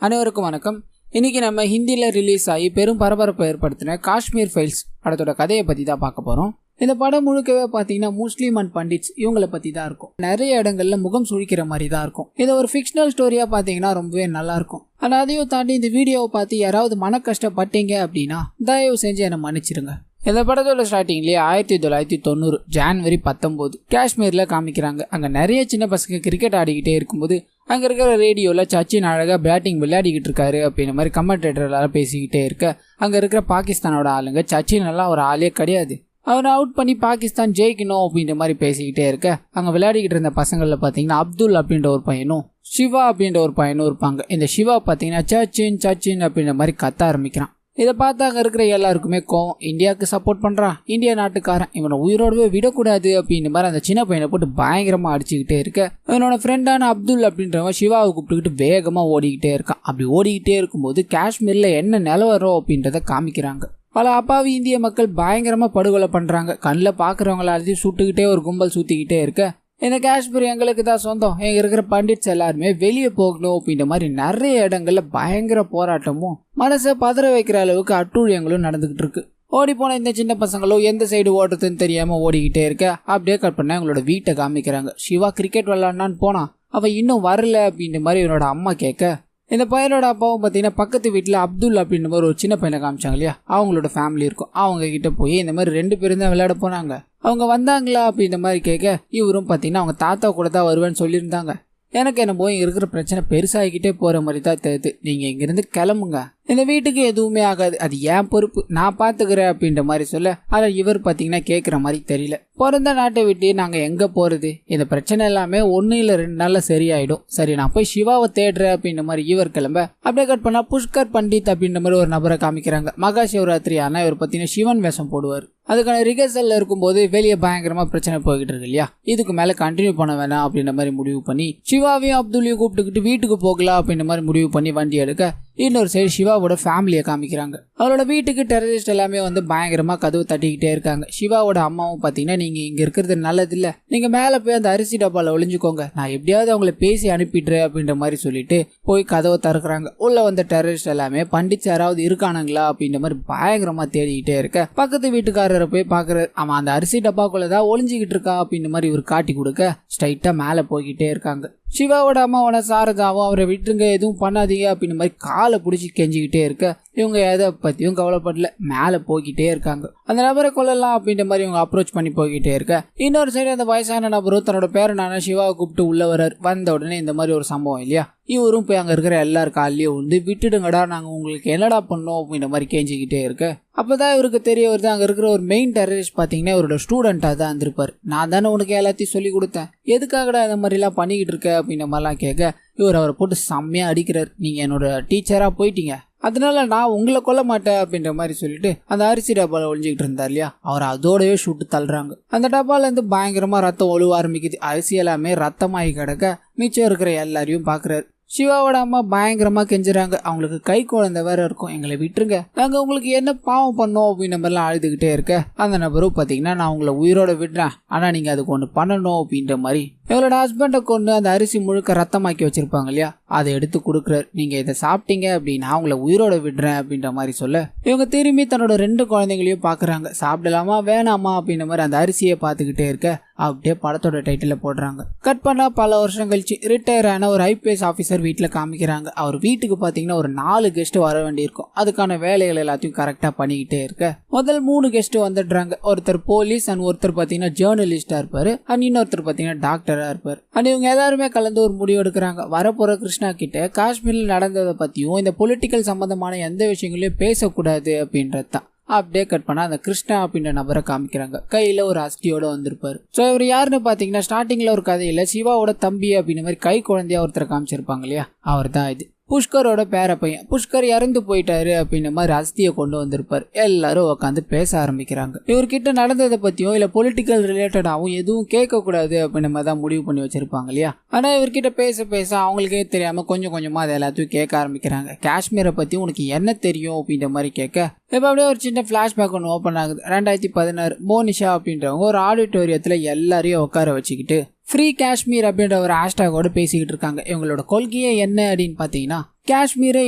அனைவருக்கும் வணக்கம். இன்னைக்கு நம்ம ஹிந்தியில் ரிலீஸ் ஆகி பெரும் பரபரப்பை ஏற்படுத்தின காஷ்மீர் ஃபைல்ஸ் படத்தோட கதையை பற்றி தான் பார்க்க போகிறோம். இந்த படம் முழுக்கவே பார்த்தீங்கன்னா முஸ்லீம் அண்ட் பண்டிட்ஸ் இவங்களை பற்றி தான் இருக்கும். நிறைய இடங்கள்ல முகம் சுழிக்கிற மாதிரி தான் இருக்கும். இதை ஒரு ஃபிக்ஷனல் ஸ்டோரியாக பார்த்தீங்கன்னா ரொம்பவே நல்லா இருக்கும். ஆனால் அதையும் தாண்டி இந்த வீடியோவை பார்த்து யாராவது மன கஷ்டப்பட்டீங்க அப்படின்னா தயவு செஞ்சு என்னை மன்னிச்சிருங்க. இந்த படத்தோட ஸ்டார்டிங்லேயே 1990 ஜான்வரி 19 காஷ்மீரில் காமிக்கிறாங்க. அங்கே நிறைய சின்ன பசங்க கிரிக்கெட் ஆடிக்கிட்டே இருக்கும்போது அங்கே இருக்கிற ரேடியோவில் சச்சின் அழகாக பேட்டிங் விளையாடிக்கிட்டு இருக்காரு அப்படின்ற மாதிரி கமெண்டேட்டர் எல்லாரும் பேசிக்கிட்டே இருக்க, அங்கே இருக்கிற பாகிஸ்தானோட ஆளுங்க சச்சின் எல்லாம் ஒரு ஆளே கிடையாது, அவனை அவுட் பண்ணி பாகிஸ்தான் ஜெயிக்கணும் அப்படின்ற மாதிரி பேசிக்கிட்டே இருக்க, அங்கே விளையாடிக்கிட்டு இருந்த பசங்களில் பார்த்தீங்கன்னா அப்துல் அப்படின்ற ஒரு பையனும் சிவா அப்படின்ற ஒரு பையனும் இருப்பாங்க. இந்த சிவா பார்த்தீங்கன்னா சச்சின் சச்சின் அப்படின்ற மாதிரி கத்த ஆரம்பிக்கிறான். இதை பார்த்து அங்கே இருக்கிற எல்லாருக்குமே கோவம். இந்தியாவுக்கு சப்போர்ட் பண்ணுறான், இந்தியா நாட்டுக்காரன், இவனை உயிரோடவே விடக்கூடாது அப்படின்ற மாதிரி அந்த சின்ன பையனை போட்டு பயங்கரமாக அடிச்சுக்கிட்டே இருக்க, இவனோட ஃப்ரெண்டான அப்துல் அப்படின்றவன் சிவாவை கூப்பிட்டுக்கிட்டு வேகமாக ஓடிக்கிட்டே இருக்கான். அப்படி ஓடிக்கிட்டே இருக்கும்போது காஷ்மீரில் என்ன நிலவரம் அப்படின்றத காமிக்கிறாங்க. பல அப்பாவி இந்திய மக்கள் பயங்கரமாக படுகொலை பண்ணுறாங்க. கண்ணில் பார்க்குறவங்கள அழைச்சி சுட்டுக்கிட்டே ஒரு கும்பல் சுற்றிக்கிட்டே இருக்க, இந்த காஷ்மீர் எங்களுக்கு தான் சொந்தம், எங்க இருக்கிற பண்டிட்ஸ் எல்லாருமே வெளியே போகணும் அப்படின்ற மாதிரி நிறைய இடங்கள்ல பயங்கர போராட்டமும் மனசை பதற வைக்கிற அளவுக்கு அட்டூழியங்களும் நடந்துகிட்டு இருக்கு. ஓடி போன இந்த சின்ன பசங்களும் எந்த சைடு ஓடுறதுன்னு தெரியாம ஓடிக்கிட்டே இருக்க, அப்படியே கட் பண்ண எங்களோட வீட்டை காமிக்கிறாங்க. சிவா கிரிக்கெட் விளையாடனான்னு போனா அவன் இன்னும் வரல அப்படின்ற மாதிரி இவனோட அம்மா கேட்க, இந்த பையனோட அப்பாவும் பார்த்தீங்கன்னா பக்கத்து வீட்டில் அப்துல் அப்படின்ற மாதிரி ஒரு சின்ன பையனை காமிச்சாங்க இல்லையா, அவங்களோட ஃபேமிலி இருக்கும், அவங்க கிட்ட போய் இந்த மாதிரி 2 பேரும் தான் விளையாட போனாங்க, அவங்க வந்தாங்களா அப்படின்ற மாதிரி கேட்க, இவரும் பார்த்தீங்கன்னா அவங்க தாத்தா கூட தான் வருவேன்னு சொல்லியிருந்தாங்க, எனக்கு என்ன போய் இருக்கிற பிரச்சனை பெருசாகிக்கிட்டே போகிற மாதிரி தான் தெரியுது, நீங்கள் இங்கேருந்து கிளம்புங்க, இந்த வீட்டுக்கு எதுவுமே ஆகாது, அது ஏன் பொறுப்பு, நான் பார்த்துக்கிறேன் அப்படின்ற மாதிரி சொல்ல, ஆனால் இவர் பார்த்தீங்கன்னா கேட்குற மாதிரி தெரியல. பிறந்த நாட்டை விட்டு நாங்கள் எங்கே போகிறது, இந்த பிரச்சனை எல்லாமே 1 இல்லை 2 நாளில் சரியாயிடும், சரி நான் போய் சிவாவை தேடுறேன் அப்படின்ற மாதிரி இவர் கிளம்ப, அப்படியே கட் பண்ணால் புஷ்கர் பண்டித் அப்படின்ற மாதிரி ஒரு நபரை காமிக்கிறாங்க. மகா சிவராத்திரி ஆனால் இவர் பார்த்தீங்கன்னா சிவன் வேஷம் போடுவார். அதுக்கான ரிகர்சலில் இருக்கும்போது வெளியே பயங்கரமாக பிரச்சனை போய்கிட்டு இருக்கு இல்லையா, இதுக்கு மேலே கண்டினியூ பண்ண வேணாம் அப்படின்ற மாதிரி முடிவு பண்ணி சிவாவையும் அப்துல்லையும் கூப்பிட்டுக்கிட்டு வீட்டுக்கு போகலாம் அப்படின்ற மாதிரி முடிவு பண்ணி வண்டி எடுக்க, இன்னொரு சைடு சிவாவோட ஃபேமிலியை காமிக்கிறாங்க. அவரோட வீட்டுக்கு டெரரிஸ்ட் எல்லாமே வந்து பயங்கரமா கதவு தட்டிக்கிட்டே இருக்காங்க. சிவாவோட அம்மாவும் பார்த்தீங்கன்னா நீங்க இங்க இருக்கிறது நல்லது இல்ல, நீங்க மேலே போய் அந்த அரிசி டப்பால ஒளிஞ்சுக்கோங்க, நான் எப்படியாவது அவங்கள பேசி அனுப்பிடுறேன் அப்படின்ற மாதிரி சொல்லிட்டு போய் கதவை திறக்கிறாங்க. உள்ள வந்த டெரரிஸ்ட் எல்லாமே பண்டிட்ஸ் யாராவது இருக்கானுங்களா அப்படின்ற மாதிரி பயங்கரமா தேடிக்கிட்டே இருக்க, பக்கத்து வீட்டுக்காரரை போய் பாக்குறாரு. அவன் அந்த அரிசி டப்பாக்குள்ளதான் ஒளிஞ்சுக்கிட்டு இருக்கா அப்படின்ற மாதிரி இவர் காட்டி கொடுக்க, ஸ்ட்ரைட்டா மேலே போய்கிட்டே இருக்காங்க. சிவாவோட அம்மாவோட சாரதாவும் அவரை விட்டுருங்க எதுவும் பண்ணாதீங்க அப்படின்னு மாதிரி காலை பிடிச்சி கெஞ்சிக்கிட்டே இருக்க, இவங்க எதை பற்றியும் கவலைப்படல, மேலே போய்கிட்டே இருக்காங்க. அந்த நபரை கொள்ளலாம் அப்படின்ற மாதிரி இவங்க அப்ரோச் பண்ணி போய்கிட்டே இருக்க, இன்னொரு சைடு அந்த வயசான நபரும் தன்னோட பேரனான சிவாவை கூப்பிட்டு உள்ள வர்றார். வந்த உடனே இந்த மாதிரி ஒரு சம்பவம் இல்லையா, இவரும் போய் அங்கே இருக்கிற எல்லாரும் காலையும் வந்து விட்டுடுங்கடா, நாங்கள் உங்களுக்கு என்னடா பண்ணோம் அப்படின்ற மாதிரி கேஞ்சிக்கிட்டே இருக்க, அப்போதான் இவருக்கு தெரிய வருது அங்கே இருக்கிற ஒரு மெயின் டெரரிஸ்ட் பார்த்தீங்கன்னா இவரோட ஸ்டூடெண்ட்டாக தான் இருந்திருப்பார். நான் தானே உனக்கு எல்லாத்தையும் சொல்லி கொடுத்தேன், எதுக்காகடா இந்த மாதிரிலாம் பண்ணிக்கிட்டு இருக்க அப்படின்ற மாதிரிலாம் கேட்க, இவர் அவரை போட்டு செம்மையாக அடிக்கிறார். நீங்கள் என்னோட டீச்சராக போயிட்டீங்க, அதனால நான் உங்களை கொல்ல மாட்டேன் அப்படின்ற மாதிரி சொல்லிட்டு அந்த அரிசி டப்பாவில் ஒழிஞ்சிக்கிட்டு இருந்தார் இல்லையா, அவர் அதோடவே சுட்டு தள்ளுறாங்க. அந்த டப்பாலேருந்து பயங்கரமாக ரத்தம் ஒழுவ ஆரம்பிக்குது. அரிசி எல்லாமே ரத்தமாகி கிடக்க மிச்சம் இருக்கிற எல்லாரையும் பார்க்குறாரு. சிவாவோட அம்மா பயங்கரமா கெஞ்சுறாங்க, அவங்களுக்கு கை குழந்தை வேற இருக்கும், எங்களை விட்டுருங்க, நாங்க உங்களுக்கு என்ன பாவம் பண்ணோம் அப்படின்னு மாதிரிலாம் அழுதுகிட்டே இருக்க, அந்த நபரும் பாத்தீங்கன்னா நான் உங்களை உயிரோட விடுறேன், ஆனா நீங்க அதுக்கு ஒன்று பண்ணணும் அப்படின்ற மாதிரி இவளோட ஹஸ்பண்டை கொண்டு அந்த அரிசி முழுக்க ரத்தமாக்கி வச்சிருப்பாங்க இல்லையா, அதை எடுத்து கொடுக்குறாரு. நீங்க இதை சாப்பிட்டீங்க அப்படின்னா அவங்கள உயிரோட விடுறேன் அப்படின்ற மாதிரி சொல்ல, இவங்க திரும்பி தன்னோட 2 குழந்தைங்களையும் பாக்குறாங்க. சாப்பிடலாமா வேணாமா அப்படின்ற மாதிரி அந்த அரிசியை பார்த்துக்கிட்டே இருக்க, அப்படியே படத்தோட டைட்டில போடுறாங்க. கட் பண்ணா பல வருஷம் கழிச்சு ரிட்டையர் ஆன ஒரு IPS ஆஃபீஸர் வீட்டில் காமிக்கிறாங்க. அவர் வீட்டுக்கு பார்த்தீங்கன்னா ஒரு 4 கெஸ்ட் வர வேண்டியிருக்கும். அதுக்கான வேலைகள் எல்லாத்தையும் கரெக்டாக பண்ணிக்கிட்டே இருக்க, முதல் 3 கெஸ்ட் வந்துடுறாங்க. ஒருத்தர் போலீஸ் அண்ட் ஒருத்தர் பார்த்தீங்கன்னா ஜேர்னலிஸ்டா இருப்பாரு அண்ட் இன்னொருத்தர் பார்த்தீங்கன்னா டாக்டரா இருப்பார். அண்ட் இவங்க எல்லாருமே கலந்து ஒரு முடிவு எடுக்கிறாங்க. வரப்போற கிருஷ்ணா கிட்ட காஷ்மீரில் நடந்ததை பற்றியும் இந்த பொலிட்டிக்கல் சம்பந்தமான எந்த விஷயங்களையும் பேசக்கூடாது அப்படின்றது தான். அப்படியே கட் பண்ணா அந்த கிருஷ்ணா அப்படின்ற நபரை காமிக்கிறாங்க. கையில ஒரு அஸ்தியோட வந்திருப்பாரு. ஸோ இவர் யாருன்னு பாத்தீங்கன்னா ஸ்டார்டிங்ல ஒரு கதையில சிவாவோட தம்பி அப்படின்ற மாதிரி கை குழந்தையா ஒருத்தரை காமிச்சிருப்பாங்க இல்லையா, அவர் தான் இது. புஷ்கரோட பேர பையன். புஷ்கர் இறந்து போயிட்டாரு அப்படின்ற மாதிரி அஸ்தியை கொண்டு வந்திருப்பார். எல்லாரும் உட்காந்து பேச ஆரம்பிக்கிறாங்க. இவர்கிட்ட நடந்ததை பத்தியும் இல்ல பொலிட்டிக்கல் ரிலேட்டடாகவும் எதுவும் கேட்க கூடாது அப்படின்ற மாதிரி தான் முடிவு பண்ணி வச்சிருப்பாங்க இல்லையா. ஆனா இவர்கிட்ட பேச பேச அவங்களுக்கே தெரியாம கொஞ்சம் கொஞ்சமா அதை எல்லாத்தையும் கேட்க ஆரம்பிக்கிறாங்க. காஷ்மீரை பத்தி உனக்கு என்ன தெரியும் அப்படின்ற மாதிரி கேட்க, இப்ப அப்படியே ஒரு சின்ன பிளாஷ்பேக் ஒன்று ஓப்பன் ஆகுது. 2016 மோனிஷா அப்படின்றவங்க ஒரு ஆடிட்டோரியத்துல எல்லாரையும் உட்கார வச்சுக்கிட்டு ஃப்ரீ காஷ்மீர் அப்படின்ற ஒரு ஹேஷ்டாகோட பேசிக்கிட்டு இருக்காங்க. இவங்களோட கொள்கையே என்ன அப்படின்னு பார்த்தீங்கன்னா, காஷ்மீரை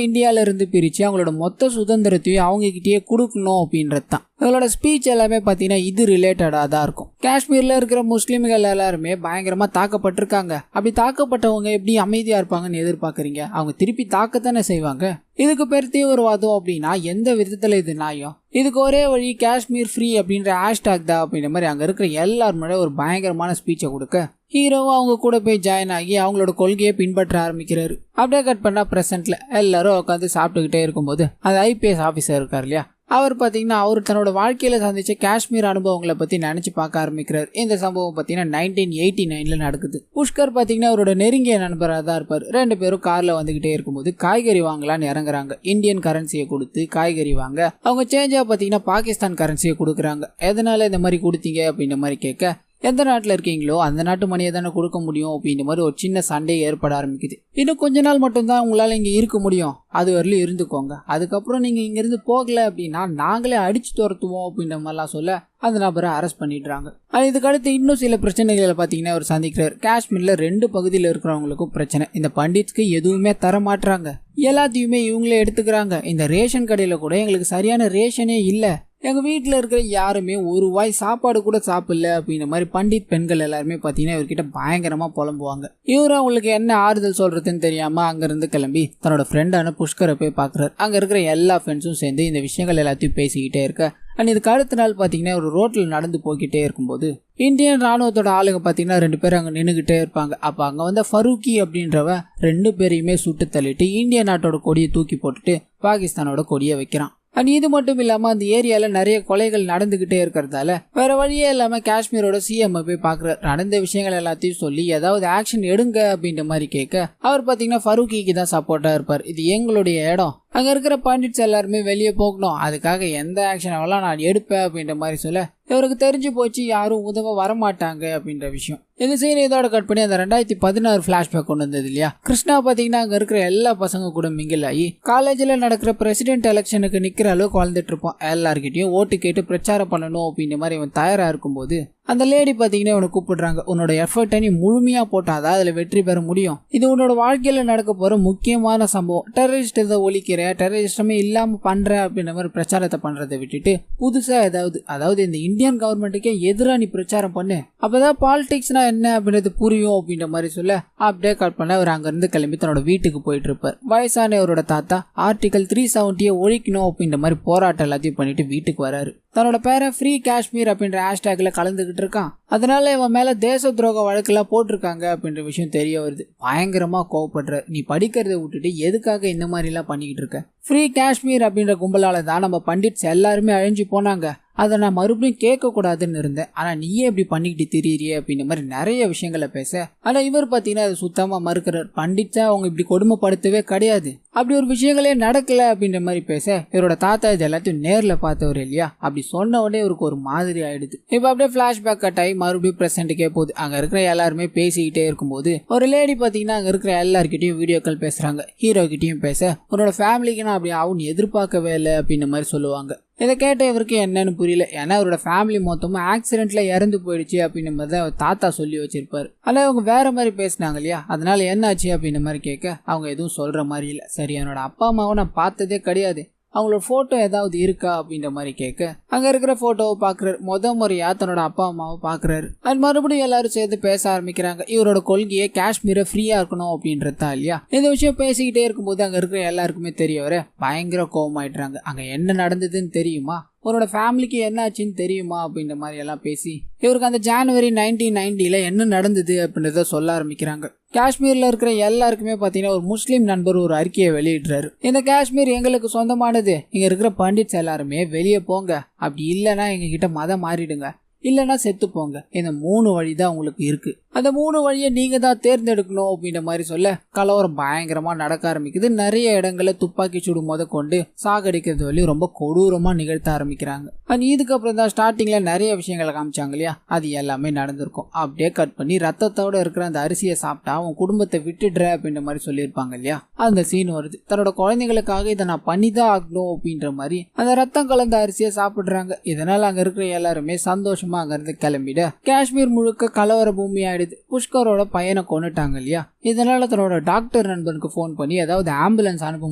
இந்தியால இருந்து பிரிச்சு அவங்களோட மொத்த சுதந்திரத்தையும் அவங்க கிட்டயே கொடுக்கணும் அப்படின்றது தான் இவங்களோட ஸ்பீச் எல்லாமே பாத்தீங்கன்னா இது ரிலேட்டடா தான் இருக்கும். காஷ்மீர்ல இருக்கிற முஸ்லிம்கள் எல்லாருமே பயங்கரமா தாக்கப்பட்டிருக்காங்க. அப்படி தாக்கப்பட்டவங்க எப்படி அமைதியா இருப்பாங்கன்னு எதிர்பார்க்கறீங்க? அவங்க திருப்பி தாக்கத்தானே செய்வாங்க. இதுக்கு பெரிய ஒரு வாதம் அப்படின்னா எந்த விதத்துல இது நியாயம்? இதுக்கு ஒரே வழி காஷ்மீர் ஃப்ரீ அப்படின்ற ஹேஷ்டாக் தான் அப்படின்ற மாதிரி அங்க இருக்கிற எல்லாருமே ஒரு பயங்கரமான ஸ்பீச்சை கொடுக்க ஹீரோவும் அவங்க கூட போய் ஜாயின் ஆகி அவங்களோட கொள்கையை பின்பற்ற ஆரம்பிக்கிறாரு. அப்படியே கட் பண்ணா பிரசன்ட்ல எல்லாரும் உட்காந்து சாப்பிட்டுக்கிட்டே இருக்கும்போது அந்த ஐபிஎஸ் ஆஃபீஸர் இருக்கார் இல்லையா, அவர் பார்த்தீங்கன்னா அவர் தன்னோட வாழ்க்கையில சந்திச்ச காஷ்மீர் அனுபவங்களை பத்தி நினைச்சு பார்க்க ஆரம்பிக்கிறார். இந்த சம்பவம் பார்த்தீங்கன்னா 1989 நடக்குது. புஷ்கர் பார்த்தீங்கன்னா அவரோட நெருங்கிய நண்பராக தான் இருப்பார். 2 பேரும் கார்ல வந்துகிட்டே இருக்கும்போது காய்கறி வாங்கலான்னு இறங்குறாங்க. இந்தியன் கரன்சியை கொடுத்து காய்கறி வாங்க அவங்க சேஞ்சா பார்த்தீங்கன்னா பாகிஸ்தான் கரன்சியை கொடுக்குறாங்க. எதனால இந்த மாதிரி கொடுத்தீங்க அப்படின்ற மாதிரி கேட்க, எந்த நாட்டில் இருக்கீங்களோ அந்த நாட்டு மணியை தானே கொடுக்க முடியும் அப்படின்ற மாதிரி ஒரு சின்ன சண்டை ஏற்பட ஆரம்பிக்குது. இன்னும் கொஞ்ச நாள் மட்டும்தான் உங்களால் இங்கே இருக்க முடியும், அது வரலையும் இருந்துக்கோங்க, அதுக்கப்புறம் நீங்கள் இங்கேருந்து போகல அப்படின்னா நாங்களே அடிச்சு துரத்துவோம் அப்படின்ற மாதிரிலாம் சொல்ல அந்த நபரை அரெஸ்ட் பண்ணிடுறாங்க. ஆனால் இதுக்கடுத்து இன்னும் சில பிரச்சனைகளை பார்த்தீங்கன்னா அவர் சந்திக்கிறார். காஷ்மீரில் 2 பகுதியில் இருக்கிறவங்களுக்கும் பிரச்சனை. இந்த பண்டிட்ஸ்க்கு எதுவுமே தர மாட்டாங்க, எல்லாத்தையுமே இவங்களே எடுத்துக்கிறாங்க. இந்த ரேஷன் கடையில் கூட எங்களுக்கு சரியான ரேஷனே இல்லை, எங்கள் வீட்டில் இருக்கிற யாருமே ஒரு வாய் சாப்பாடு கூட சாப்பிடல அப்படின்ற மாதிரி பண்டிட் பெண்கள் எல்லாருமே பார்த்தீங்கன்னா இவர்கிட்ட பயங்கரமாக புலம்புவாங்க. இவரும் அவங்களுக்கு என்ன ஆறுதல் சொல்றதுன்னு தெரியாமல் அங்கேருந்து கிளம்பி தன்னோட ஃப்ரெண்டான புஷ்கரை போய் பார்க்குறாரு. அங்கே இருக்கிற எல்லா ஃப்ரெண்ட்ஸும் சேர்ந்து இந்த விஷயங்கள் எல்லாத்தையும் பேசிக்கிட்டே இருக்க, அண்ட் இதுக்கு அடுத்த நாள் பார்த்தீங்கன்னா ஒரு ரோட்டில் நடந்து போய்கிட்டே இருக்கும்போது இந்தியன் ராணுவத்தோட ஆளுங்க பார்த்தீங்கன்னா 2 பேரும் அங்கே நின்றுக்கிட்டே இருப்பாங்க. அப்போ அங்கே வந்து ஃபரூக்கி அப்படின்றவ 2 பேரையுமே சுட்டு தள்ளிட்டு இந்திய நாட்டோட கொடியை தூக்கி போட்டுட்டு பாகிஸ்தானோட கொடியை வைக்கிறான். அண்ட் இது மட்டும் இல்லாமல் அந்த ஏரியாவில் நிறைய கொலைகள் நடந்துகிட்டே இருக்கிறதால வேற வழியே இல்லாமல் காஷ்மீரோட சிஎம் போய் பார்க்குறாரு. நடந்த விஷயங்கள் எல்லாத்தையும் சொல்லி ஏதாவது ஆக்ஷன் எடுங்க அப்படின்ற மாதிரி கேட்க, அவர் பார்த்தீங்கன்னா ஃபரூக்கிக்கு தான் சப்போர்ட்டாக இருப்பார். இது எங்களுடைய இடம், அங்கே இருக்கிற பண்டிட்ஸ் எல்லாருமே வெளியே போகணும், அதுக்காக எந்த ஆக்ஷன் ஆகலாம் நான் எடுப்பேன் அப்படின்ற மாதிரி சொல்ல இவருக்கு தெரிஞ்சு போச்சு யாரும் உதவ வரமாட்டாங்க அப்படின்ற விஷயம். இந்த சீன் இதோட கட் பண்ணி அந்த 2016 ஃபிளாஷ்பேக் கொண்டு வந்தது இல்லையா, கிருஷ்ணா பார்த்தீங்கன்னா அங்கே இருக்கிற எல்லா பசங்க கூட மிங்கில் ஆகி காலேஜில் நடக்கிற பிரசிடென்ட் எலெக்ஷனுக்கு நிற்கிற அளவுக்கு வாழ்ந்துட்டு இருப்பான். எல்லார்கிட்டையும் ஓட்டு கேட்டு பிரச்சாரம் பண்ணணும் அப்படின்ற மாதிரி இவன் தயாராக இருக்கும்போது அந்த லேடி பார்த்தீங்கன்னா உனக்கு கூப்பிடுறாங்க. உன்னோட எஃபர்ட்டை நீ முழுமையாக போட்டாதான் அதில் வெற்றி பெற முடியும், இது உன்னோட வாழ்க்கையில் நடக்க போகிற முக்கியமான சம்பவம், டெரரிஸ்ட் இதை ஒழிக்கிற, டெரரிஸ்டமே இல்லாமல் பண்ணுற அப்படின்ற மாதிரி பிரச்சாரத்தை பண்ணுறதை விட்டுட்டு புதுசாக அதாவது இந்த இந்தியன் கவர்மெண்ட்டுக்கே எதிராக நீ பிரச்சாரம் பண்ணு, அப்போதான் பாலிடிக்ஸ்னா என்ன அப்படின்றது புரியும் அப்படின்ற மாதிரி சொல்ல அப்படியே கட் பண்ண அவர் அங்கேருந்து கிளம்பி தன்னோட வீட்டுக்கு போயிட்டு இருப்பார். வயசானவரோட தாத்தா ஆர்டிகல் 370 ஒழிக்கணும் அப்படின்ற மாதிரி போராட்டம் எல்லாத்தையும் பண்ணிட்டு வீட்டுக்கு வராரு. தன்னோட பேரை ஃப்ரீ காஷ்மீர் அப்படின்ற ஹேஷ்டேக்ல கலந்துகிட்டு இருக்கான். அதனால இவன் மேல தேச துரோக வழக்கெல்லாம் போட்டிருக்காங்க அப்படின்ற விஷயம் தெரிய வருது. பயங்கரமா கோவப்படுற, நீ படிக்கிறத விட்டுட்டு எதுக்காக இந்த மாதிரி எல்லாம் பண்ணிக்கிட்டு இருக்க? ஃப்ரீ காஷ்மீர் அப்படின்ற கும்பலால தான் நம்ம பண்டிட்ஸ் எல்லாருமே அழிஞ்சு போனாங்க, அதை நான் மறுபடியும் கேட்க கூடாதுன்னு இருந்தேன், ஆனா நீயே இப்படி பண்ணிக்கிட்டு திரியிறியே அப்படின்ற மாதிரி நிறைய விஷயங்களை பேச, ஆனா இவர் பாத்தீங்கன்னா அது சுத்தமா மறுக்கிறார். பண்டிட்ஸா அவங்க இப்படி கொடுமைப்படுத்தவே கிடையாது, அப்படி ஒரு விஷயங்களே நடக்கல அப்படின்ற மாதிரி பேச இவரோட தாத்தா இது எல்லாத்தையும் நேர்ல பார்த்தவர் இல்லையா, அப்படி சொன்ன உடனே இவருக்கு ஒரு மாதிரி ஆயிடுது. இப்ப அப்படியே பிளாஷ்பேக் கட் ஆகி மறுபடியும் பிரசன்ட்டுக்கே போகுது. அங்க இருக்கிற எல்லாருமே பேசிக்கிட்டே இருக்கும்போது ஒரு லேடி பாத்தீங்கன்னா அங்க இருக்கிற எல்லார்கிட்டையும் வீடியோ கால் பேசுறாங்க. ஹீரோ கிட்டையும் பேச, உன்னோட ஃபேமிலிக்கு நான் அப்படி ஆகும் எதிர்பார்க்கவே இல்லை அப்படின்ற மாதிரி சொல்லுவாங்க. இதை கேட்ட இவருக்கு என்னன்னு புரியல, ஏன்னா அவரோட ஃபேமிலி மொத்தமும் ஆக்சிடென்ட்ல இறந்து போயிடுச்சு அப்படின்ற மாதிரி தான் தாத்தா சொல்லி வச்சிருப்பாரு. ஆனால் அவங்க வேற மாதிரி பேசினாங்க இல்லையா, அதனால என்ன ஆச்சு அப்படின்ற மாதிரி கேட்க அவங்க எதுவும் சொல்ற மாதிரி இல்லை. சரி, என்னோட அப்பா அம்மாவை நான் பார்த்ததே கிடையாது, அவங்களோட போட்டோ ஏதாவது இருக்கா அப்படின்ற மாதிரி கேட்க அங்க இருக்கிற போட்டோவை பாக்குறாரு. முறையா தன்னோட அப்பா அம்மாவை பாக்குறாரு. அது மறுபடியும் எல்லாரும் சேர்ந்து பேச ஆரம்பிக்கிறாங்க. இவரோட கொள்கையை காஷ்மீரை ஃப்ரீயா இருக்கணும் அப்படின்றதா இல்லையா. இந்த விஷயம் பேசிக்கிட்டே இருக்கும்போது அங்க இருக்கிற எல்லாருக்குமே தெரிய வர பயங்கர கோவமாயிடுறாங்க. அங்க என்ன நடந்ததுன்னு தெரியுமா, உன்னோட ஃபேமிலிக்கு என்ன ஆச்சுன்னு தெரியுமா அப்படின்ற மாதிரி எல்லாம் பேசி இவருக்கு அந்த ஜனவரி 1990 என்ன நடந்தது அப்படின்றத சொல்ல ஆரம்பிக்கிறாங்க. காஷ்மீர்ல இருக்கிற எல்லாருக்குமே பாத்தீங்கன்னா ஒரு முஸ்லீம் நண்பர் ஒரு அறிக்கையை வெளியிடுறாரு. இந்த காஷ்மீர் எங்களுக்கு சொந்தமானது, இங்க இருக்கிற பண்டிட்ஸ் எல்லாருமே வெளியே போங்க, அப்படி இல்லைன்னா எங்க கிட்ட மதம் மாறிடுங்க, இல்லைன்னா செத்து போங்க, இந்த 3 வழி தான் உங்களுக்கு இருக்கு, அந்த 3 வழியை நீங்க தான் தேர்ந்தெடுக்கணும் அப்படின்ற மாதிரி சொல்ல கலவரம் பயங்கரமா நடக்க ஆரம்பிக்குது. நிறைய இடங்களை துப்பாக்கி சூடு முத கொண்டு சாகடிக்கிறது வழி ரொம்ப கொடூரமா நிகழ்த்த ஆரம்பிக்கிறாங்க. இதுக்கப்புறம் தான் ஸ்டார்டிங்ல நிறைய விஷயங்களை காமிச்சாங்க இல்லையா, அது எல்லாமே நடந்திருக்கும். அப்படியே கட் பண்ணி ரத்தத்தோட இருக்கிற அந்த அரிசியை சாப்பிட்டா அவன் குடும்பத்தை விட்டுடுற அப்படின்ற மாதிரி சொல்லியிருப்பாங்க இல்லையா, அந்த சீன் வருது. தன்னோட குழந்தைங்களுக்காக இதை நான் பண்ணிதான் ஆகணும் அப்படின்ற மாதிரி அந்த ரத்தம் கலந்த அரிசியை சாப்பிடுறாங்க. இதனால அங்க இருக்கிற எல்லாருமே சந்தோஷமா அங்க இருந்து கிளம்பிட காஷ்மீர் முழுக்க கலவர பூமி ஆயிடுது. ஆயிடுது. புஷ்கரோட பையனை கொண்டுட்டாங்க இல்லையா, இதனால தன்னோட டாக்டர் நண்பனுக்கு ஃபோன் பண்ணி ஏதாவது ஆம்புலன்ஸ் அனுப்ப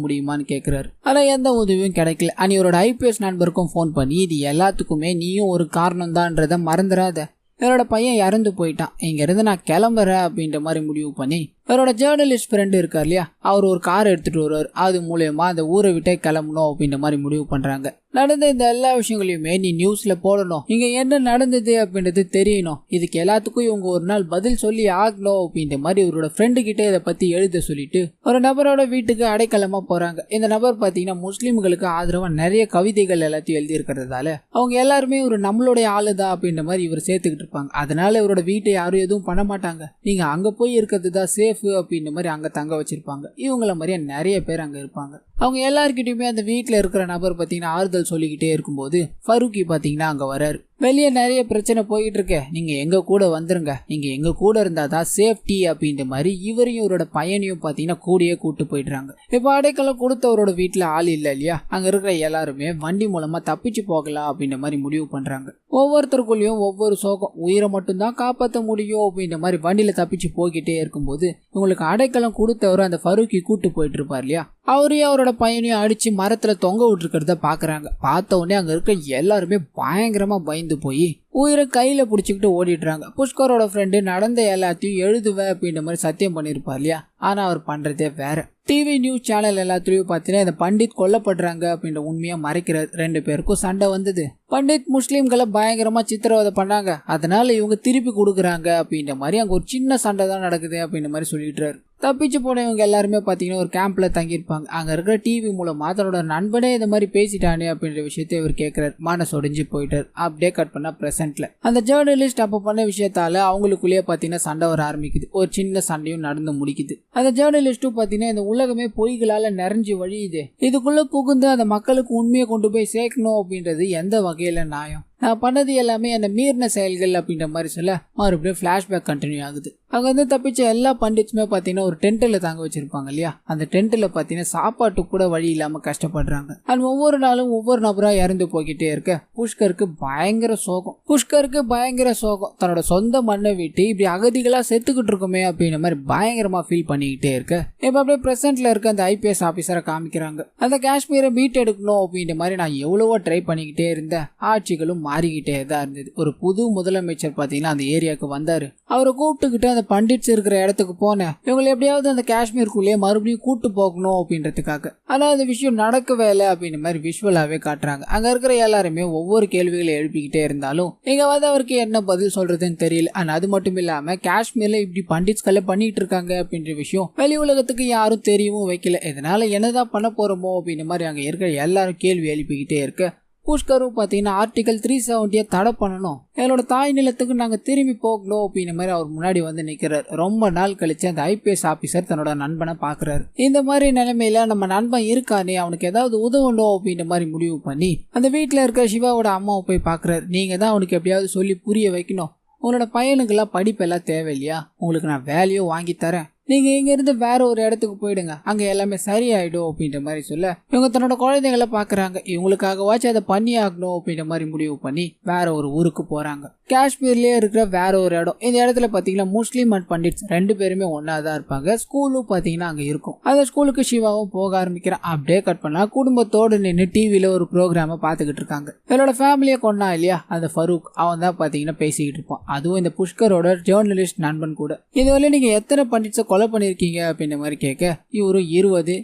முடியுமான்னு கேட்கிறாரு. ஆனா எந்த உதவியும் கிடைக்கல. இவரோட ஐபிஎஸ் நண்பருக்கும் ஃபோன் பண்ணி இது எல்லாத்துக்குமே நீயும் ஒரு காரணம் தான்றத மறந்துடாத, என்னோட பையன் இறந்து போயிட்டான், இங்க இருந்து நான் கிளம்புறேன் அப்படின்ற மாதிரி முடிவு பண்ணி அவரோட ஜேர்னலிஸ்ட் ஃப்ரெண்டு இருக்கார் இல்லையா, அவர் ஒரு கார் எடுத்துட்டு வருவார். அது மூலயமா அந்த ஊரை விட்டே கிளம்பணும் அப்படின்ற மாதிரி முடிவு பண்றாங்க. நடந்த இந்த எல்லா விஷயங்களையுமே நீ நியூஸ்ல போடணும், இங்க என்ன நடந்தது அப்படின்றது தெரியணும், இதுக்கு எல்லாத்துக்கும் இவங்க ஒரு நாள் பதில் சொல்லி ஆகணும் அப்படின்ற மாதிரி இவரோட ஃப்ரெண்டு கிட்டே இதை பத்தி எழுத சொல்லிட்டு ஒரு நபரோட வீட்டுக்கு அடைக்கலமா போறாங்க. இந்த நபர் பாத்தீங்கன்னா முஸ்லிம்களுக்கு ஆதரவா நிறைய கவிதைகள் எல்லாத்தையும் எழுதி இருக்கிறதால அவங்க எல்லாருமே ஒரு நம்மளுடைய ஆளுதான் அப்படின்ற மாதிரி இவர் சேர்த்துக்கிட்டு இருப்பாங்க. அதனால இவரோட வீட்டை யாரும் எதுவும் பண்ண மாட்டாங்க, நீங்க அங்க போய் இருக்கிறது தான் சேஃப் அப்படின்ற மாதிரி அங்க தங்க வச்சிருப்பாங்க. இவங்கள மாதிரியே நிறைய பேர் அங்க இருப்பாங்க. அவங்க எல்லார்கிட்டயுமே அந்த வீட்டுல இருக்கிற நபர் பாத்தீங்கன்னா ஆறுதல் சொல்லிக்கிட்டே இருக்கும்போது ஃபருக்கி பாத்தீங்கன்னா அங்க வராரு. வெளியே நிறைய பிரச்சனை போயிட்டு இருக்க, நீங்க எங்க கூட வந்துருங்க, நீங்க எங்க கூட இருந்தாதான் சேஃப்டி அப்படின்ற மாதிரி இவரையும் இவரோட பையனையும் பாத்தீங்கன்னா கூடயே கூட்டு போயிடுறாங்க. இப்ப அடைக்கலம் கொடுத்தவரோட வீட்டுல ஆள் இல்ல இல்லையா, அங்க இருக்கிற எல்லாருமே வண்டி மூலமா தப்பிச்சு போகலாம் அப்படின்ற மாதிரி முடிவு பண்றாங்க. ஒவ்வொருத்தருக்குள்ளயும் ஒவ்வொரு சோகம், உயிரை மட்டும்தான் காப்பாற்ற முடியும் அப்படின்ற மாதிரி வண்டியில தப்பிச்சு போய்கிட்டே இருக்கும்போது இவங்களுக்கு அடைக்கலம் கொடுத்தவரும் அந்த ஃபருக்கி கூட்டு போயிட்டு இருப்பார் இல்லையா, அவரையும் அவரோட பையனையும் அடிச்சு மரத்துல தொங்க விட்டுருக்கிறத பாக்குறாங்க. பார்த்த உடனே அங்க இருக்க எல்லாருமே பயங்கரமா பயந்து போய் உயிரை கையில புடிச்சுக்கிட்டு ஓடிடுறாங்க. புஷ்கரோட ஃப்ரெண்டு நடந்த எல்லாத்தையும் எழுதுவேன் அப்படின்ற மாதிரி சத்தியம் பண்ணிருப்பார் இல்லையா, ஆனா அவர் பண்றதே வேற. டிவி நியூஸ் சேனல் எல்லாத்துலயும் பாத்தீங்கன்னா இந்த பண்டித் கொல்லப்படுறாங்க அப்படின்ற உண்மையா மறைக்கிறார். 2 பேருக்கும் சண்டை வந்தது. பண்டித் முஸ்லிம்களை பயங்கரமா சித்திரவதை பண்ணாங்க, அதனால இவங்க திருப்பி கொடுக்குறாங்க அப்படின்ற மாதிரி அங்க ஒரு சின்ன சண்டை தான் நடக்குது அப்படின்ற மாதிரி சொல்லிடுறாரு. தப்பிச்சு போனவங்க எல்லாருமே பாத்தீங்கன்னா ஒரு கேம்ப்ல தங்கியிருப்பாங்க. அங்க இருக்கிற டிவி மூலமா தன்னோட நண்பனே இந்த மாதிரி பேசிட்டானே அப்படின்ற விஷயத்தை இவர் கேட்கிறார். மனசு ஒடிஞ்சு போயிட்டார். அப்படியே கட் பண்ணா பிரசன்ட்ல அந்த ஜேர்னலிஸ்ட் அப்ப பண்ண விஷயத்தால அவங்களுக்குள்ளேயே பாத்தீங்கன்னா சண்டை வர ஆரம்பிக்குது. ஒரு சின்ன சண்டையும் நடந்து முடிக்குது. அந்த ஜேர்னலிஸ்டும் பாத்தீங்கன்னா இந்த உலகமே பொய்களால நிறைஞ்சு வழியுது, இதுக்குள்ள புகுந்து அந்த மக்களுக்கு உண்மையை கொண்டு போய் சேர்க்கணும் அப்படின்றது எந்த வகையில நியாயம், நான் பண்ணது எல்லாமே என்ன மீறின செயல்கள் அப்படின்ற மாதிரி சொல்ல மறுபடியும் பிளாஷ்பேக் கண்டினியூ ஆகுது. அங்க வந்து தப்பிச்ச எல்லா பண்டிட்ஸுமே பாத்தீங்கன்னா ஒரு டென்ட்ல தாங்க வச்சிருப்பாங்க இல்லையா, அந்த டென்ட்ல பாத்தீங்கன்னா சாப்பாட்டுக்கு கூட வழி இல்லாம கஷ்டப்படுறாங்க. அண்ட் ஒவ்வொரு நாளும் ஒவ்வொரு நபரா இறந்து போய்கிட்டே இருக்க புஷ்கருக்கு பயங்கர சோகம். தன்னோட சொந்த மண்ணை விட்டு இப்படி அகதிகளா செத்துக்கிட்டு இருக்குமே அப்படின்ற மாதிரி பயங்கரமா ஃபீல் பண்ணிக்கிட்டே இருக்க இப்ப அப்படியே பிரசன்ட்ல இருக்க அந்த ஐபிஎஸ் ஆபீசரை காமிக்கிறாங்க. அந்த காஷ்மீரை மீட் எடுக்கணும் அப்படின்ற மாதிரி நான் எவ்வளவோ ட்ரை பண்ணிக்கிட்டே இருந்தேன், ஆட்சிகளும் மாறிக்கிட்டே தான் இருந்தது. ஒரு புது முதலமைச்சர் பாத்தீங்கன்னா அந்த ஏரியாவுக்கு வந்தாரு. அவரை கூப்பிட்டுக்கிட்டு அந்த பண்டிட்ஸ் இருக்கிற இடத்துக்கு போனேன், இவங்களை எப்படியாவது அந்த காஷ்மீருக்குள்ளேயே மறுபடியும் கூட்டு போகணும் அப்படின்றதுக்காக. ஆனா அந்த விஷயம் நடக்கவே இல்லை அப்படின்ற மாதிரி விஷுவலாவே காட்டுறாங்க. அங்க இருக்கிற எல்லாருமே ஒவ்வொரு கேள்விகளை எழுப்பிக்கிட்டே இருந்தாலும் இங்க வந்து அவருக்கு என்ன பதில் சொல்றதுன்னு தெரியல. ஆனா அது மட்டும் இல்லாம காஷ்மீர்ல இப்படி பண்டிட்ஸ்களை பண்ணிட்டு இருக்காங்க அப்படின்ற விஷயம் வெளி உலகத்துக்கு யாரும் தெரியவும் வைக்கல. இதனால என்னதான் பண்ண போறோமோ அப்படின்ற மாதிரி அங்க இருக்கிற எல்லாரும் கேள்வி எழுப்பிக்கிட்டே இருக்க புஷ்கரும் பாத்தீங்கன்னா ஆர்டிகல் 370 தடை பண்ணணும், எங்களோட தாய் நிலத்துக்கு நாங்க திரும்பி போகணும் அப்படின்ற மாதிரி அவர் முன்னாடி வந்து நிக்கிறார். ரொம்ப நாள் கழிச்சு அந்த ஐபிஎஸ் ஆபீசர் தன்னோட நண்பனை பாக்குறாரு. இந்த மாதிரி நிலைமையில நம்ம நண்பன் இருக்கானே, அவனுக்கு ஏதாவது உதவணும் அப்படின்ற மாதிரி முடிவு பண்ணி அந்த வீட்டுல இருக்க சிவாவோட அம்மாவை போய் பாக்குறாரு. நீங்க தான் அவனுக்கு எப்படியாவது சொல்லி புரிய வைக்கணும், உங்களோட பையனுக்கெல்லாம் படிப்பெல்லாம் தேவையில்லையா, உங்களுக்கு நான் வேலையோ வாங்கி தரேன், நீங்க இங்க இருந்து வேற ஒரு இடத்துக்கு போயிடுங்க, அங்க எல்லாமே சரியாயிடும் அப்படின்ற மாதிரி சொல்ல இவங்க தன்னோட குழந்தைகளை பாக்குறாங்க. இவங்களுக்காகவாச்சும் அதை பண்ணி ஆகணும் அப்படின்ற மாதிரி முடிவு பண்ணி வேற ஒரு ஊருக்கு போறாங்க. காஷ்மீர்லயே இருக்கிற வேற ஒரு இடம். இந்த இடத்துல பாத்தீங்கன்னா முஸ்லீம் அண்ட் பண்டிட்ஸ் 2 பேருமே ஒன்னாதான் இருப்பாங்க. ஸ்கூலும் பாத்தீங்கன்னா அங்க இருக்கும். அந்த ஸ்கூலுக்கு சிவாவும் போக ஆரம்பிக்கிறான். அப்படியே கட் பண்ணா குடும்பத்தோடு நின்று டிவில ஒரு ப்ரோக்ராம பாத்துக்கிட்டு இருக்காங்க. இவரோட ஃபேமிலியை கொண்டா இல்லையா அந்த ஃபரூக், அவன் தான் பாத்தீங்கன்னா பேசிக்கிட்டு இருப்பான். அதுவும் இந்த புஷ்கரோட ஜேர்னலிஸ்ட் நண்பன் கூட. இதுவரை நீங்க எத்தனை பண்டிட்ஸை கொலை பண்ணிருக்கீங்க அப்படின்ற மாதிரி கேட்க இவரு 20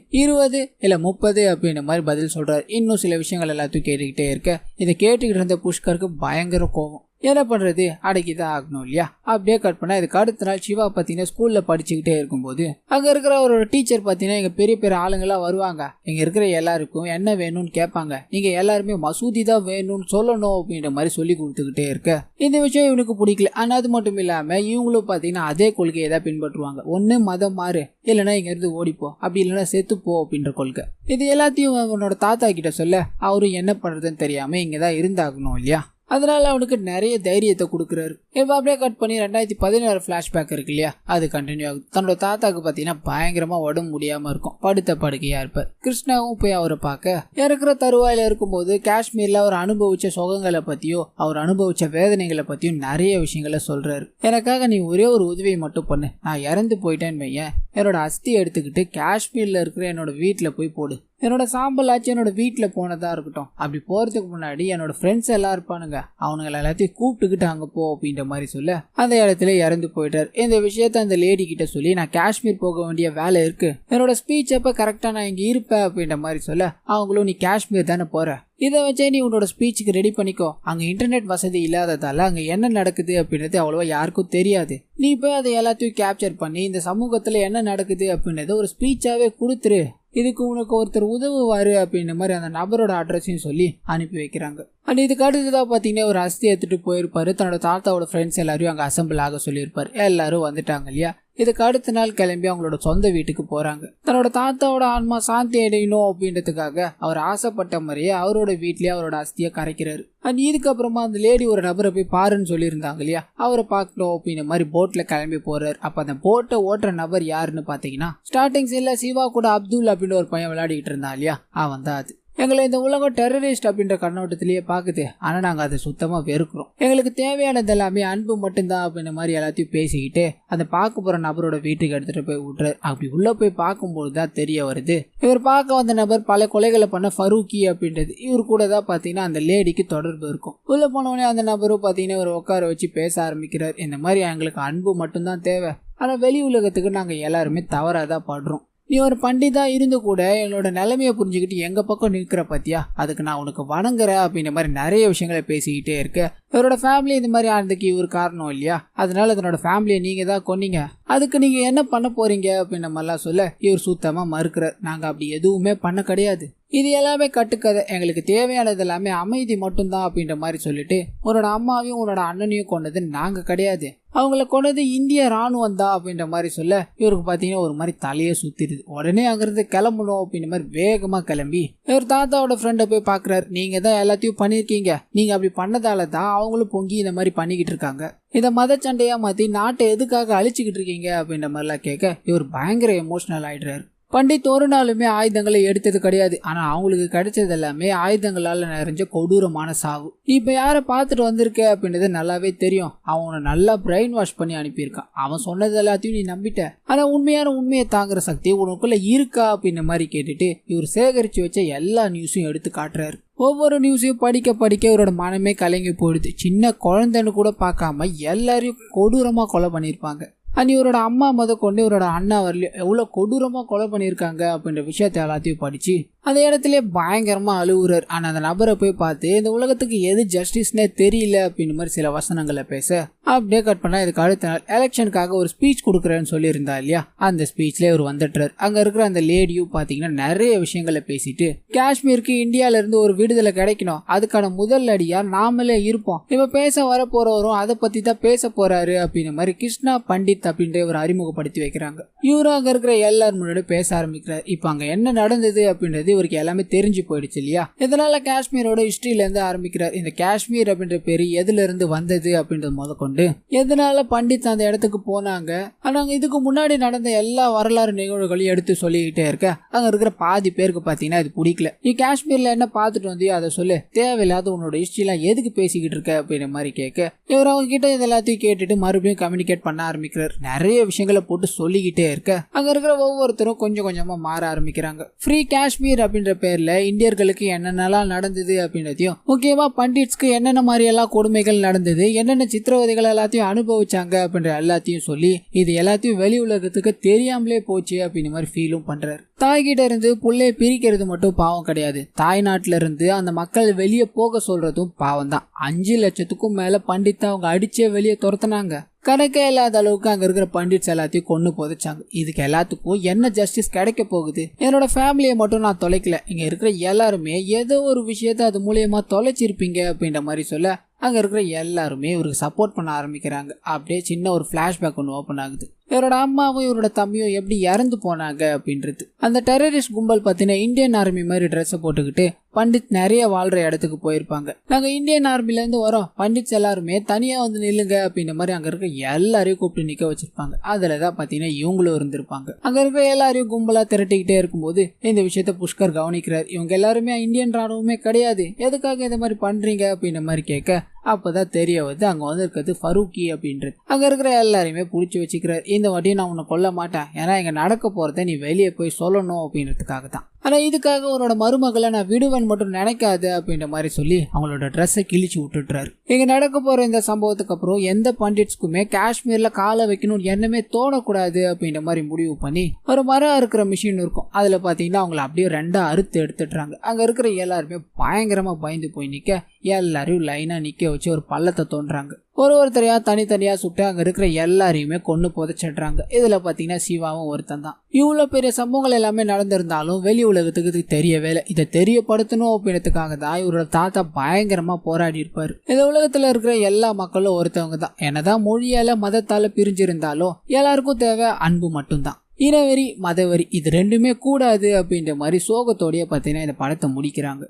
இல்ல 30 அப்படின்ற மாதிரி பதில் சொல்றாரு. இன்னும் சில விஷயங்கள் எல்லாத்தையும் கேட்டுக்கிட்டே இருக்க இதை கேட்டுக்கிட்டு இருந்த புஷ்கருக்கு பயங்கர கோபம். என்ன பண்றது, அடக்கிதான் ஆகணும் இல்லையா. அப்படியே கட் பண்ணா இதுக்கு அடுத்த நாள் சிவா பாத்தீங்கன்னா ஸ்கூல்ல படிச்சுக்கிட்டே இருக்கும்போது அங்க இருக்கிற ஒரு டீச்சர் பாத்தீங்கன்னா இங்க பெரிய பெரிய ஆளுங்களா வருவாங்க, இங்க இருக்கிற எல்லாருக்கும் என்ன வேணும்னு கேட்பாங்க, நீங்க எல்லாருமே மசூதி தான் வேணும்னு சொல்லணும் அப்படின்ற மாதிரி சொல்லி கொடுத்துக்கிட்டே இருக்க இந்த விஷயம் இவனுக்கு பிடிக்கல. ஆனா அது மட்டும் இல்லாம இவங்களும் பாத்தீங்கன்னா அதே கொள்கையை தான் பின்பற்றுவாங்க. ஒண்ணு மதம் மாறு, இல்லைன்னா இங்க இருந்து ஓடிப்போ, அப்படி இல்லைன்னா செத்துப்போ அப்படின்ற கொள்கை. இது எல்லாத்தையும் அவனோட தாத்தா கிட்ட சொல்ல அவரும் என்ன பண்றதுன்னு தெரியாம இங்கதான் இருந்தாகணும் இல்லையா. அதனால அவனுக்கு நிறைய தைரியத்தை கொடுக்குறாரு. இப்போ அப்படியே கட் பண்ணி 2016 ஃபிளாஷ்பேக் இருக்கு இல்லையா, அது கண்டினியூ ஆகுது. தன்னோட தாத்தாக்கு பார்த்தீங்கன்னா பயங்கரமா உடம்பு முடியாம இருக்கும், படுத்த படுக்கையா இருப்பார். கிருஷ்ணாவும் போய் அவரை பார்க்க இறக்குற தருவாயில இருக்கும்போது காஷ்மீர்ல அவர் அனுபவிச்ச சுகங்களை பத்தியோ அவர் அனுபவிச்ச வேதனைகளை பத்தியும் நிறைய விஷயங்களை சொல்றாரு. எனக்காக நீ ஒரே ஒரு உதவியை மட்டும் பண்ணு, நான் இறந்து போயிட்டேன்னு வையேன், என்னோட அஸ்தி எடுத்துக்கிட்டு காஷ்மீர்ல இருக்கிற என்னோட வீட்டுல போய் போடு. என்னோட சாம்பல் ஆச்சு என்னோட வீட்டில் போனதா இருக்கட்டும். அப்படி போறதுக்கு முன்னாடி என்னோட ஃப்ரெண்ட்ஸ் எல்லாம் இருப்பானுங்க, அவனுங்களை எல்லாத்தையும் கூப்பிட்டுக்கிட்டு அங்கே போ அப்படின்ற மாதிரி சொல்ல அந்த இடத்துல இறந்து போயிட்டார். இந்த விஷயத்த அந்த லேடி கிட்ட சொல்லி நான் காஷ்மீர் போக வேண்டிய வேலை இருக்கு, என்னோட ஸ்பீச் அப்ப கரெக்டா நான் இங்க இருப்பேன் அப்படின்ற மாதிரி சொல்ல அவங்களும் நீ காஷ்மீர் தானே போற, இதை வச்சே நீ உன்னோட ஸ்பீச்சுக்கு ரெடி பண்ணிக்கோ. அங்க இன்டர்நெட் வசதி இல்லாததால அங்க என்ன நடக்குது அப்படின்றது அவ்வளவா யாருக்கும் தெரியாது. நீ போய் அதை எல்லாத்தையும் கேப்சர் பண்ணி இந்த சமூகத்துல என்ன நடக்குது அப்படின்றது ஒரு ஸ்பீச்சாவே கொடுத்துரு, இதுக்கு உனக்கு ஒருத்தர் உதவுவாரு அப்படின்ற மாதிரி அந்த நபரோட அட்ரஸையும் சொல்லி அனுப்பி வைக்கிறாங்க. அண்ட் இதுக்கு அடுத்ததான் பார்த்தீங்கன்னா ஒரு அஸ்தி எடுத்துட்டு போயிருப்பாரு. தன்னோட தாத்தாவோட ஃப்ரெண்ட்ஸ் எல்லாரையும் அங்கே அசம்பிள் ஆக சொல்லியிருப்பாரு. எல்லாரும் வந்துட்டாங்க இல்லையா. இதுக்கு அடுத்த நாள் கிளம்பி அவங்களோட சொந்த வீட்டுக்கு போறாங்க. தன்னோட தாத்தாவோட ஆன்மா சாந்தி அடையணும் அப்படின்றதுக்காக அவர் ஆசைப்பட்ட மாதிரியே அவரோட வீட்லயே அவரோட அஸ்தியை கரைக்கிறாரு. அண்ட் இதுக்கப்புறமா அந்த லேடி ஒரு நபரை போய் பாருன்னு சொல்லியிருந்தாங்க இல்லையா, அவரை பார்க்கணும் அப்படின்ற மாதிரி போட்ல கிளம்பி போறாரு. அப்ப அந்த போட்டை ஓட்டுற நபர் யாருன்னு பாத்தீங்கன்னா ஸ்டார்டிங் சீன்ல சிவா கூட அப்துல் அப்படின்னு ஒரு பையன் விளையாடிக்கிட்டு இருந்தான் இல்லையா, அவன் தான் அது. எங்களை இந்த உலகம் டெரரிஸ்ட் அப்படின்ற கண்ணோட்டத்திலேயே பாக்குது, ஆனா நாங்க அதை சுத்தமா வெறுக்கிறோம், எங்களுக்கு தேவையானது எல்லாமே அன்பு மட்டும்தான் அப்படின்ற மாதிரி எல்லாத்தையும் பேசிக்கிட்டு அந்த பார்க்க போற நபரோட வீட்டுக்கு எடுத்துட்டு போய் விட்டுறாரு. அப்படி உள்ள போய் பார்க்கும்போது தான் தெரிய வருது இவர் பார்க்க வந்த நபர் பல கொலைகளை பண்ண ஃபரூக்கி அப்படின்றது. இவர் கூட தான் பாத்தீங்கன்னா அந்த லேடிக்கு தொடர்பு இருக்கும். உள்ள போனவனே அந்த நபரும் பாத்தீங்கன்னா இவர் உட்கார வச்சு பேச ஆரம்பிக்கிறார். இந்த மாதிரி எங்களுக்கு அன்பு மட்டும்தான் தேவை, ஆனா வெளி உலகத்துக்கு நாங்க எல்லாருமே தவறாதான் படுறோம், நீ ஒரு பண்டிதா இருந்து கூட என்னோட நிலைமையை புரிஞ்சுக்கிட்டு எங்க பக்கம் நிற்கிற பத்தியா, அதுக்கு நான் உனக்கு வணங்குறேன் அப்படின்ற மாதிரி நிறைய விஷயங்களை பேசிக்கிட்டே இருக்க இவரோட ஃபேமிலி இந்த மாதிரி ஆனதுக்கு இவர் காரணம் இல்லையா, அதனால அதனோட ஃபேமிலியை நீங்க தான் கொன்னீங்க, அதுக்கு நீங்க என்ன பண்ண போறீங்க அப்படின்ற மாதிரிலாம் சொல்ல இவர் சுத்தமா மறுக்கிறார். நாங்க அப்படி எதுவுமே பண்ண கிடையாது, இது எல்லாமே கட்டுக்கதை, எங்களுக்கு தேவையானது எல்லாமே அமைதி மட்டும்தான் அப்படின்ற மாதிரி சொல்லிட்டு உன்னோட அம்மாவையும் உன்னோட அண்ணனையும் கொண்டது நாங்க கிடையாது, அவங்கள கொண்டது இந்திய ராணுவம் தான் அப்படின்ற மாதிரி சொல்ல இவருக்கு பாத்தீங்கன்னா ஒரு மாதிரி தலையே சுத்திடுது. உடனே அங்கிருந்து கிளம்பணும் அப்படின்ற மாதிரி வேகமா கிளம்பி இவர் தாத்தாவோட ஃப்ரெண்டை போய் பாக்குறாரு. நீங்க தான் எல்லாத்தையும் பண்ணிருக்கீங்க, நீங்க அப்படி பண்ணதால தான் அவங்களும் பொங்கி இந்த மாதிரி பண்ணிக்கிட்டு இருக்காங்க, இதை மத சண்டையா மாத்தி நாட்டை எதுக்காக அழிச்சுக்கிட்டு இருக்கீங்க அப்படின்ற மாதிரிலாம் கேட்க இவர் பயங்கர எமோஷனல் ஆயிடுறாரு. பண்டித் ஒரு நாளுமே ஆயுதங்களை எடுத்தது கிடையாது, ஆனா அவங்களுக்கு கிடைச்சது எல்லாமே ஆயுதங்களால நிறைஞ்ச கொடூரமான சாவு. இப்ப யார பாத்துட்டு வந்திருக்க அப்படின்றது நல்லாவே தெரியும், அவனை நல்லா பிரெயின் வாஷ் பண்ணி அனுப்பியிருக்கான், அவன் சொன்னது எல்லாத்தையும் நீ நம்பிட்ட, ஆனா உண்மையான உண்மையை தாங்குற சக்தி உனக்குள்ள இருக்கா அப்படின்ற மாதிரி கேட்டுட்டு இவர் சேகரிச்சு வச்ச எல்லா நியூஸையும் எடுத்து காட்டுறாரு. ஒவ்வொரு நியூஸையும் படிக்க படிக்க இவரோட மனமே கலங்கி போயிடுது. சின்ன குழந்தைன்னு கூட பார்க்காம எல்லாரையும் கொடூரமா கொலை பண்ணியிருப்பாங்க. அண்ட் இவரோட அம்மா கொண்டு இவரோட அண்ணா வரலையும் எவ்வளவு கொடூரமா கொலை பண்ணியிருக்காங்க அப்படின்ற விஷயத்த எல்லாத்தையும் படிச்சு அந்த இடத்துல பயங்கரமா அழுகுறார். ஆனா அந்த நபரை போய் பார்த்து இந்த உலகத்துக்கு எது ஜஸ்டிஸ்னே தெரியல அப்படின்னு மாதிரி சில வசனங்களை பேச அப்படியே கட் பண்ணா இதுக்கு அடுத்த நாள் எலெக்ஷனுக்காக ஒரு ஸ்பீச் கொடுக்குறேன்னு சொல்லியிருந்தா இல்லையா, அந்த ஸ்பீச்ல இவர் வந்துட்டுறாரு. அங்க இருக்கிற அந்த லேடியும் பாத்தீங்கன்னா நிறைய விஷயங்களை பேசிட்டு காஷ்மீருக்கு இந்தியால இருந்து ஒரு விடுதலை கிடைக்கணும், அதுக்கான முதல் அடியா நாமளே இருப்போம், இப்ப பேச வர போறவரும் அதை பத்தி தான் பேச போறாரு அப்படின்ற மாதிரி கிருஷ்ணா பண்டித் அப்படின்ற ஒரு அறிமுகப்படுத்தி வைக்கிறாங்க. இவரும் அங்க இருக்கிற எல்லாரும் முன்னாடி பேச ஆரம்பிக்கிறார். இப்ப அங்க என்ன நடந்தது அப்படின்றது இவருக்கு எல்லாமே தெரிஞ்சு போயிடுச்சு இல்லையா, இதனால காஷ்மீரோட ஹிஸ்டரியில இருந்து ஆரம்பிக்கிறார். இந்த காஷ்மீர் அப்படின்ற பேரு எதுல இருந்து வந்தது அப்படின்றது முதற்கொண்டு எதனால பண்டித் அந்த இடத்துக்கு போனாங்க, ஆனா இதுக்கு முன்னாடி நடந்த எல்லா வரலாறு நிகழ்வுகளையும் எடுத்து சொல்லிக்கிட்டே இருக்க அங்க இருக்கிற பாதி பேருக்கு பாத்தீங்கன்னா இது பிடிக்கல. நீ காஷ்மீர்ல என்ன பாத்துட்டு வந்தியோ அதை சொல்லு, தேவையில்லாத உன்னோட ஹிஸ்டரி எல்லாம் எதுக்கு பேசிக்கிட்டு இருக்க அப்படின்ற மாதிரி கேட்க இவர் அவங்க கிட்ட இது எல்லாத்தையும் கேட்டுட்டு மறுபடியும் கம்யூனிகேட் பண்ண ஆரம்பிக்கிறார். நிறைய விஷயங்களை போட்டு சொல்லிக்கிட்டே இருக்க அங்க இருக்கிற ஒவ்வொருத்தரும் கொஞ்சம் கொஞ்சமா மாற ஆரம்பிக்கிறாங்க. ஃப்ரீ காஷ்மீர் அப்படின்ற பேர்ல இந்தியர்களுக்கு என்னென்னலாம் நடந்தது அப்படின்றதையும் முக்கியமா பண்டிட்ஸ்க்கு என்னென்ன மாதிரி எல்லாம் கொடுமைகள் நடந்தது, என்னென்ன சித்திரவதைகள் எல்லாத்தையும் அனுபவிச்சாங்க அப்படின்ற எல்லாத்தையும் சொல்லி இது எல்லாத்தையும் வெளி உலகத்துக்கு தெரியாமலே போச்சு அப்படின்னு மாதிரி ஃபீலும் பண்றாரு. தாய்கிட்ட இருந்து புள்ளைய பிரிக்கிறது மட்டும் பாவம் கிடையாது, தாய்நாட்டுல இருந்து அந்த மக்கள் வெளியே போக சொல்றதும் பாவம் தான். 5 லட்சத்துக்கும் மேல பண்டித் அவங்க அடிச்சே வெளியே துரத்துனாங்க. கணக்கே இல்லாத அளவுக்கு அங்க இருக்கிற பண்டிட்ஸ் எல்லாத்தையும் கொண்டு புதைச்சாங்க. இதுக்கு எல்லாத்துக்கும் என்ன ஜஸ்டிஸ் கிடைக்க போகுது, என்னோட ஃபேமிலியை மட்டும் நான் தொலைக்கல, இங்க இருக்கிற எல்லாருமே ஏதோ ஒரு விஷயத்த அது மூலியமா தொலைச்சிருப்பீங்க அப்படின்ற மாதிரி சொல்ல அங்க இருக்கிற எல்லாருமே இவருக்கு சப்போர்ட் பண்ண ஆரம்பிக்கிறாங்க. அப்படியே சின்ன ஒரு பிளாஷ்பேக் ஒன்று ஓப்பன் ஆகுது. இவரோட அம்மாவும் இவரோட தம்பியும் எப்படி இறந்து போனாங்க அப்படின்றது. அந்த டெரரிஸ்ட் கும்பல் பார்த்தீங்கன்னா இந்தியன் ஆர்மி மாதிரி ட்ரெஸ்ஸை போட்டுக்கிட்டு பண்டிட் நிறைய வாழ்ற இடத்துக்கு போயிருப்பாங்க. நாங்க இந்தியன் ஆர்மில இருந்து வரோம், பண்டிட்ஸ் எல்லாருமே தனியா வந்து நில்லுங்க அப்படின்ற மாதிரி அங்க இருக்க எல்லாரையும் கூப்பிட்டு நிக்க வச்சிருப்பாங்க. அதுலதான் பாத்தீங்கன்னா இவங்களும் இருந்திருப்பாங்க. அங்க இருக்க எல்லாரையும் கும்பலா திரட்டிக்கிட்டே இருக்கும்போது இந்த விஷயத்த புஷ்கர் கவனிக்கிறார். இவங்க எல்லாருமே இந்தியன் ராணுவமே கிடையாது, எதுக்காக இந்த மாதிரி பண்றீங்க அப்படின்ற மாதிரி கேட்க அப்பதான் தெரிய வந்து அங்க வந்து இருக்கிறது ஃபரூக்கி அப்படின்றது. அங்க இருக்கிற எல்லாரையுமே புடிச்சு வச்சுக்கிறார். இந்த வாட்டியும் நான் உன்னை கொல்ல மாட்டேன், ஏன்னா இங்க நடக்க போறத நீ வெளியே போய் சொல்லணும் அப்படின்றதுக்காக தான். ஆனா இதுக்காக உன்னோட மருமகளை நான் விடுவேன் மட்டும் நினைக்காது அப்படின்ற மாதிரி சொல்லி அவங்களோட ட்ரெஸ்ஸை கிழிச்சு விட்டுட்டுறாரு. இங்க நடக்க போற இந்த சம்பவத்துக்கு அப்புறம் எந்த பண்டிட்ஸ்க்குமே காஷ்மீர்ல காலை வைக்கணும்னு எண்ணமே தோணக்கூடாது அப்படின்ற மாதிரி முடிவு பண்ணி ஒரு மரம் இருக்கிற மிஷின் இருக்கும். அதுல பாத்தீங்கன்னா அவங்களை அப்படியே ரெண்டா அறுத்து எடுத்துடுறாங்க. அங்க இருக்கிற எல்லாருமே பயங்கரமா பயந்து போய் நிக்க எல்லாரையும் லைனா நிக்க வச்சு ஒரு பள்ளத்தை தோன்றாங்க. ஒருத்தரையா தனித்தனியா சுட்டு அங்க இருக்கிற எல்லாரையுமே கொண்டு புதைச்சிடுறாங்க. இதுல பாத்தீங்கன்னா சிவாவும் ஒருத்தன் தான். இவ்வளவு பெரிய சம்பவங்கள் எல்லாமே நடந்திருந்தாலும் வெளி உலகத்துக்கு தெரியவே இல்லை. இதை தெரியப்படுத்தணும் அப்படின்றதுக்காக தான் இவரோட தாத்தா பயங்கரமா போராடி இருப்பாரு. இந்த உலகத்துல இருக்கிற எல்லா மக்களும் ஒருத்தவங்க தான். என்னதான் மொழியால மதத்தால பிரிஞ்சிருந்தாலும் எல்லாருக்கும் தேவை அன்பு மட்டும்தான். இனவெறி மதவெறி இது ரெண்டுமே கூடாது அப்படின்ற மாதிரி சோகத்தோடய பாத்தீங்கன்னா இந்த படத்தை முடிக்கிறாங்க.